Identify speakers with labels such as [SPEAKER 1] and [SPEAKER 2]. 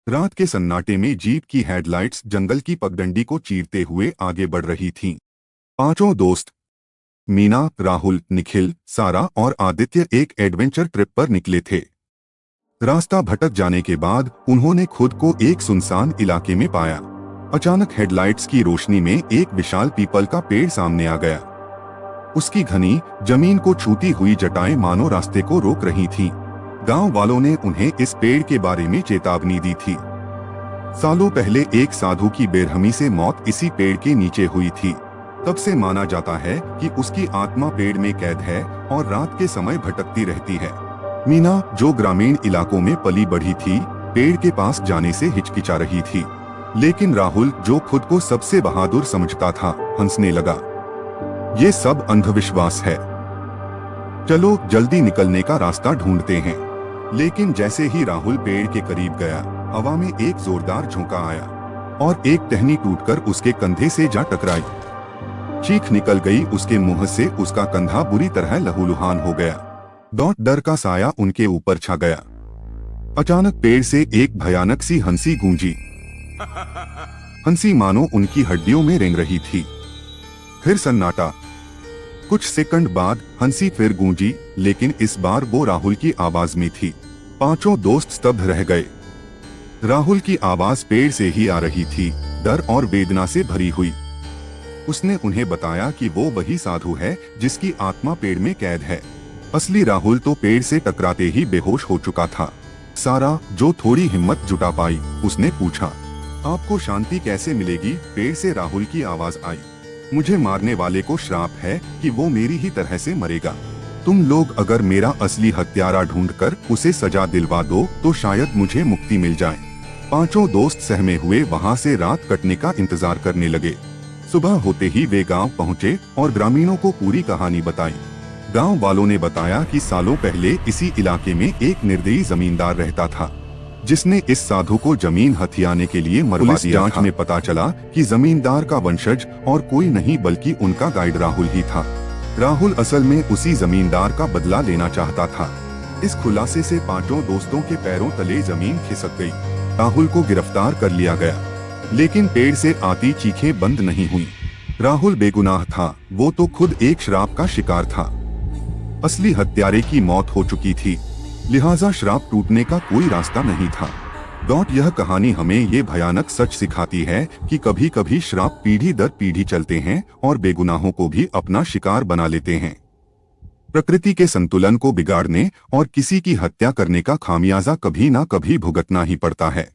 [SPEAKER 1] रात के सन्नाटे में जीप की हेडलाइट्स जंगल की पगडंडी को चीरते हुए आगे बढ़ रही थीं। पांचों दोस्त मीना, राहुल, निखिल, सारा और आदित्य एक एडवेंचर ट्रिप पर निकले थे। रास्ता भटक जाने के बाद उन्होंने खुद को एक सुनसान इलाके में पाया। अचानक हेडलाइट्स की रोशनी में एक विशाल पीपल का पेड़ सामने आ गया। उसकी घनी जमीन को छूती हुई जटाएं मानो रास्ते को रोक रही थीं। गांव वालों ने उन्हें इस पेड़ के बारे में चेतावनी दी थी। सालों पहले एक साधु की बेरहमी से मौत इसी पेड़ के नीचे हुई थी। तब से माना जाता है कि उसकी आत्मा पेड़ में कैद है और रात के समय भटकती रहती है। मीना, जो ग्रामीण इलाकों में पली बढ़ी थी, पेड़ के पास जाने से हिचकिचा रही थी। लेकिन राहुल, जो खुद को सबसे बहादुर समझता था, हंसने लगा। ये सब अंधविश्वास है। चलो जल्दी निकलने का रास्ता ढूंढते हैं। लेकिन जैसे ही राहुल पेड़ के करीब गया, हवा में एक जोरदार झोंका आया और एक टहनी टूटकर उसके कंधे से जा टकराई। चीख निकल गई उसके मुंह से। उसका कंधा बुरी तरह लहूलुहान हो गया। डर का साया उनके ऊपर छा गया। अचानक पेड़ से एक भयानक सी हंसी गूंजी। हंसी मानो उनकी हड्डियों में रेंग रही थी। फिर सन्नाटा। कुछ सेकंड बाद हंसी फिर गूंजी, लेकिन इस बार वो राहुल की आवाज में थी। पांचों दोस्त स्तब्ध रह गए। राहुल की आवाज पेड़ से ही आ रही थी, डर और वेदना से भरी हुई। उसने उन्हें बताया कि वो वही साधु है जिसकी आत्मा पेड़ में कैद है। असली राहुल तो पेड़ से टकराते ही बेहोश हो चुका था। सारा, जो थोड़ी हिम्मत जुटा पाई, उसने पूछा, आपको शांति कैसे मिलेगी? पेड़ से राहुल की आवाज आई। मुझे मारने वाले को श्राप है कि वो मेरी ही तरह से मरेगा। तुम लोग अगर मेरा असली हत्यारा ढूंढकर उसे सजा दिलवा दो तो शायद मुझे मुक्ति मिल जाए। पांचों दोस्त सहमे हुए वहां से रात कटने का इंतजार करने लगे। सुबह होते ही वे गांव पहुंचे और ग्रामीणों को पूरी कहानी बताई। गांव वालों ने बताया कि सालों पहले इसी इलाके में एक निर्दयी जमींदार रहता था, जिसने इस साधु को जमीन हथियाने के लिए मरवा दिया। जांच में पता चला कि जमींदार का वंशज और कोई नहीं बल्कि उनका गाइड राहुल ही था। राहुल असल में उसी जमींदार का बदला लेना चाहता था। इस खुलासे से पांचों दोस्तों के पैरों तले जमीन खिसक गई। राहुल को गिरफ्तार कर लिया गया, लेकिन पेड़ से आती चीखें बंद नहीं हुई। राहुल बेगुनाह था, वो तो खुद एक श्राप का शिकार था। असली हत्यारे की मौत हो चुकी थी, लिहाजा श्राप टूटने का कोई रास्ता नहीं था। यह कहानी हमें ये भयानक सच सिखाती है कि कभी कभी श्राप पीढ़ी दर पीढ़ी चलते हैं और बेगुनाहों को भी अपना शिकार बना लेते हैं। प्रकृति के संतुलन को बिगाड़ने और किसी की हत्या करने का खामियाजा कभी ना कभी भुगतना ही पड़ता है।